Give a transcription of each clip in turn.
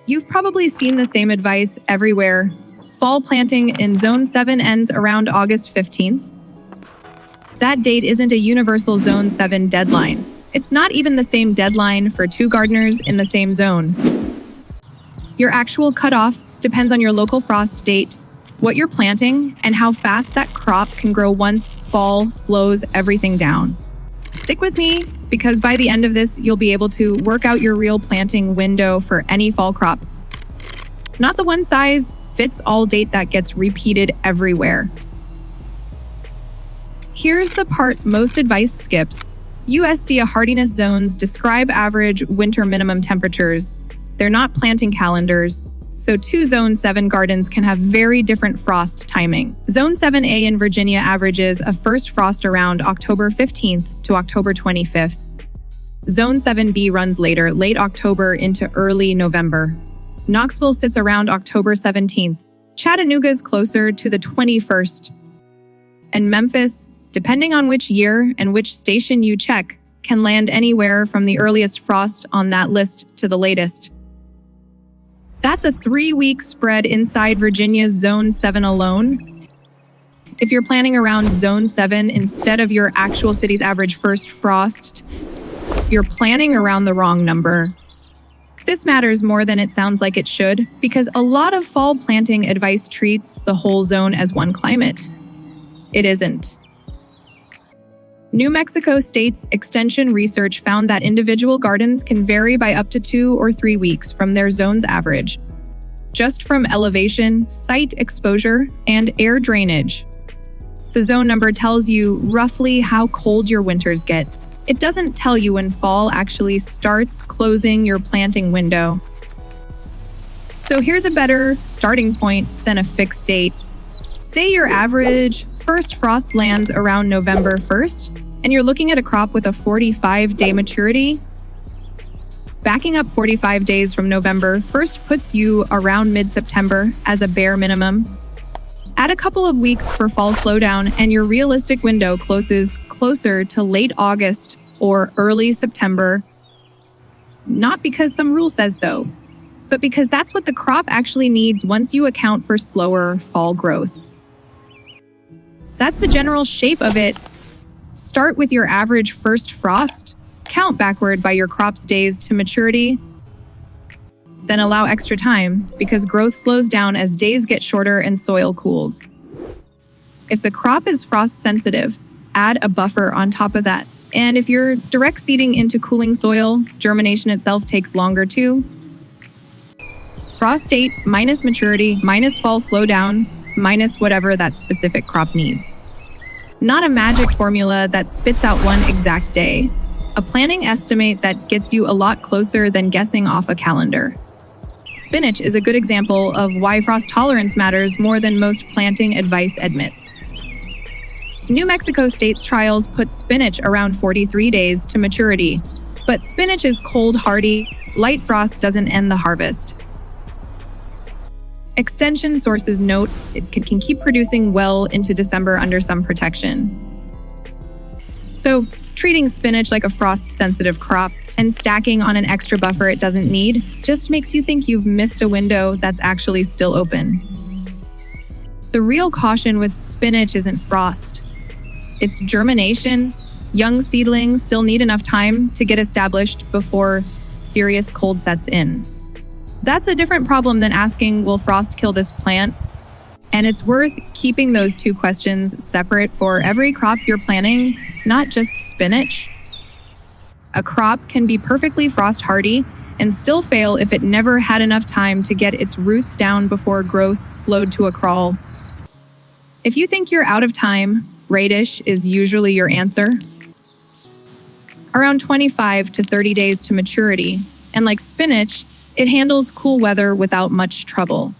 You've probably seen the same advice everywhere. Fall planting in Zone 7 ends around August 15th. That date isn't a universal Zone 7 deadline. It's not even the same deadline for two gardeners in the same zone. Your actual cutoff depends on your local frost date, what you're planting, and how fast that crop can grow once fall slows everything down. Stick with me, because by the end of this, you'll be able to work out your real planting window for any fall crop. Not the one-size-fits-all date that gets repeated everywhere. Here's the part most advice skips. USDA hardiness zones describe average winter minimum temperatures. They're not planting calendars, so two Zone 7 gardens can have very different frost timing. Zone 7A in Virginia averages a first frost around October 15th to October 25th. Zone 7B runs later, late October into early November. Knoxville sits around October 17th. Chattanooga's closer to the 21st. And Memphis, depending on which year and which station you check, can land anywhere from the earliest frost on that list to the latest. That's a 3-week spread inside Virginia's Zone 7 alone. If you're planning around Zone 7 instead of your actual city's average first frost, you're planning around the wrong number. This matters more than it sounds like it should, because a lot of fall planting advice treats the whole zone as one climate. It isn't. New Mexico State's extension research found that individual gardens can vary by up to 2 or 3 weeks from their zone's average, just from elevation, site exposure, and air drainage. The zone number tells you roughly how cold your winters get. It doesn't tell you when fall actually starts closing your planting window. So here's a better starting point than a fixed date. Say your average first frost lands around November 1st, and you're looking at a crop with a 45-day maturity. Backing up 45 days from November 1st puts you around mid-September as a bare minimum. Add a couple of weeks for fall slowdown, and your realistic window closes closer to late August or early September. Not because some rule says so, but because that's what the crop actually needs once you account for slower fall growth. That's the general shape of it. Start with your average first frost, count backward by your crop's days to maturity, then allow extra time because growth slows down as days get shorter and soil cools. If the crop is frost sensitive, add a buffer on top of that. And if you're direct seeding into cooling soil, germination itself takes longer too. Frost date minus maturity minus fall slowdown minus whatever that specific crop needs. Not a magic formula that spits out one exact day. A planning estimate that gets you a lot closer than guessing off a calendar. Spinach is a good example of why frost tolerance matters more than most planting advice admits. New Mexico State's trials put spinach around 43 days to maturity, but spinach is cold hardy, light frost doesn't end the harvest. Extension sources note it can keep producing well into December under some protection. So, treating spinach like a frost-sensitive crop and stacking on an extra buffer it doesn't need just makes you think you've missed a window that's actually still open. The real caution with spinach isn't frost. It's germination. Young seedlings still need enough time to get established before serious cold sets in. That's a different problem than asking, will frost kill this plant? And it's worth keeping those two questions separate for every crop you're planting, not just spinach. A crop can be perfectly frost hardy and still fail if it never had enough time to get its roots down before growth slowed to a crawl. If you think you're out of time, radish is usually your answer. Around 25 to 30 days to maturity, and like spinach, it handles cool weather without much trouble.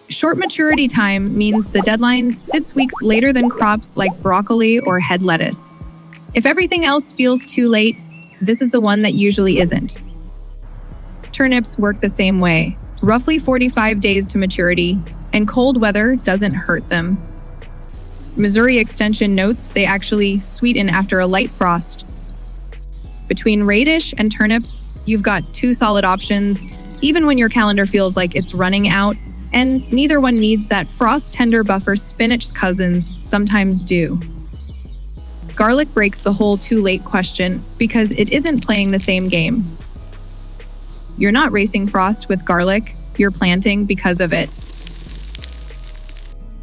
Short maturity time means the deadline sits weeks later than crops like broccoli or head lettuce. If everything else feels too late, this is the one that usually isn't. Turnips work the same way, roughly 45 days to maturity, and cold weather doesn't hurt them. Missouri Extension notes they actually sweeten after a light frost. Between radish and turnips, you've got two solid options, even when your calendar feels like it's running out, and neither one needs that frost tender buffer spinach's cousins sometimes do. Garlic breaks the whole too late question because it isn't playing the same game. You're not racing frost with garlic, you're planting because of it.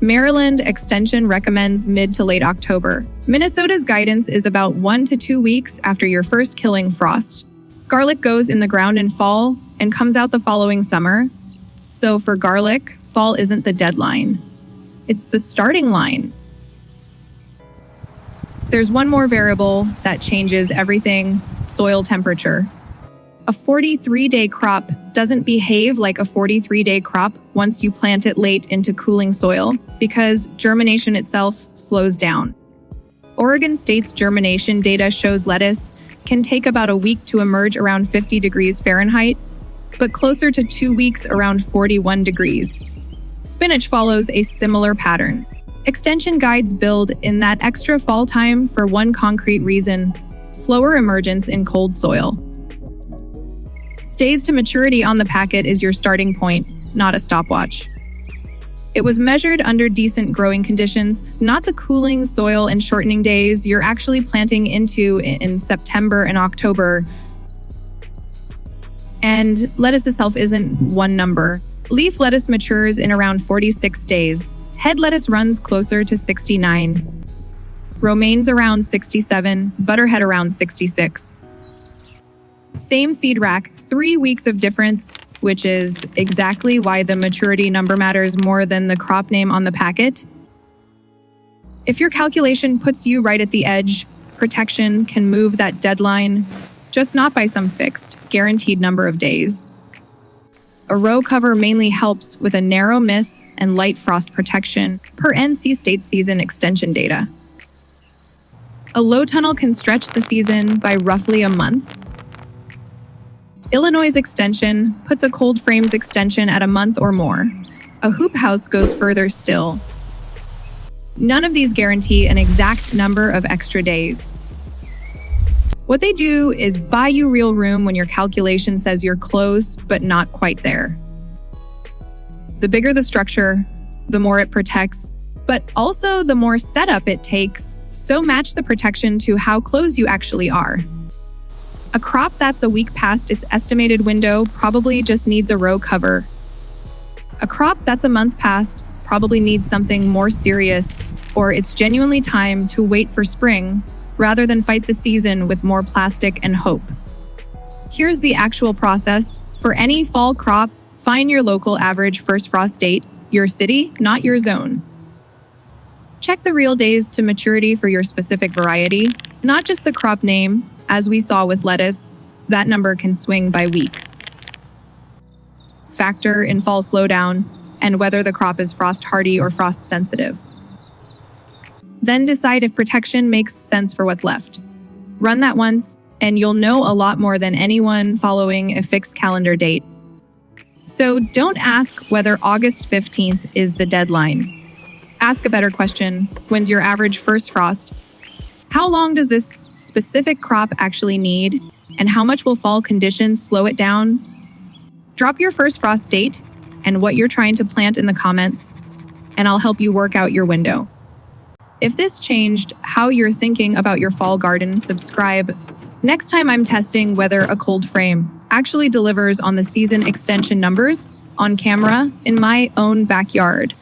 Maryland Extension recommends mid to late October. Minnesota's guidance is about 1 to 2 weeks after your first killing frost. Garlic goes in the ground in fall and comes out the following summer. So for garlic, fall isn't the deadline. It's the starting line. There's one more variable that changes everything: soil temperature. A 43-day crop doesn't behave like a 43-day crop once you plant it late into cooling soil because germination itself slows down. Oregon State's germination data shows lettuce can take about a week to emerge around 50 degrees Fahrenheit, but closer to 2 weeks around 41 degrees. Spinach follows a similar pattern. Extension guides build in that extra fall time for one concrete reason: slower emergence in cold soil. Days to maturity on the packet is your starting point, not a stopwatch. It was measured under decent growing conditions, not the cooling soil and shortening days you're actually planting into in September and October. And lettuce itself isn't one number. Leaf lettuce matures in around 46 days. Head lettuce runs closer to 69. Romaines around 67, butterhead around 66. Same seed rack, 3 weeks of difference, which is exactly why the maturity number matters more than the crop name on the packet. If your calculation puts you right at the edge, protection can move that deadline, just not by some fixed, guaranteed number of days. A row cover mainly helps with a narrow miss and light frost protection per NC State season extension data. A low tunnel can stretch the season by roughly a month. Illinois' extension puts a cold frames extension at a month or more. A hoop house goes further still. None of these guarantee an exact number of extra days. What they do is buy you real room when your calculation says you're close, but not quite there. The bigger the structure, the more it protects, but also the more setup it takes, so match the protection to how close you actually are. A crop that's a week past its estimated window probably just needs a row cover. A crop that's a month past probably needs something more serious, or it's genuinely time to wait for spring rather than fight the season with more plastic and hope. Here's the actual process. For any fall crop, find your local average first frost date, your city, not your zone. Check the real days to maturity for your specific variety, not just the crop name. As we saw with lettuce, that number can swing by weeks. Factor in fall slowdown and whether the crop is frost hardy or frost sensitive. Then decide if protection makes sense for what's left. Run that once, and you'll know a lot more than anyone following a fixed calendar date. So don't ask whether August 15th is the deadline. Ask a better question: when's your average first frost? How long does this specific crop actually need, and how much will fall conditions slow it down? Drop your first frost date and what you're trying to plant in the comments, and I'll help you work out your window. If this changed how you're thinking about your fall garden, subscribe. Next time I'm testing whether a cold frame actually delivers on the season extension numbers on camera in my own backyard.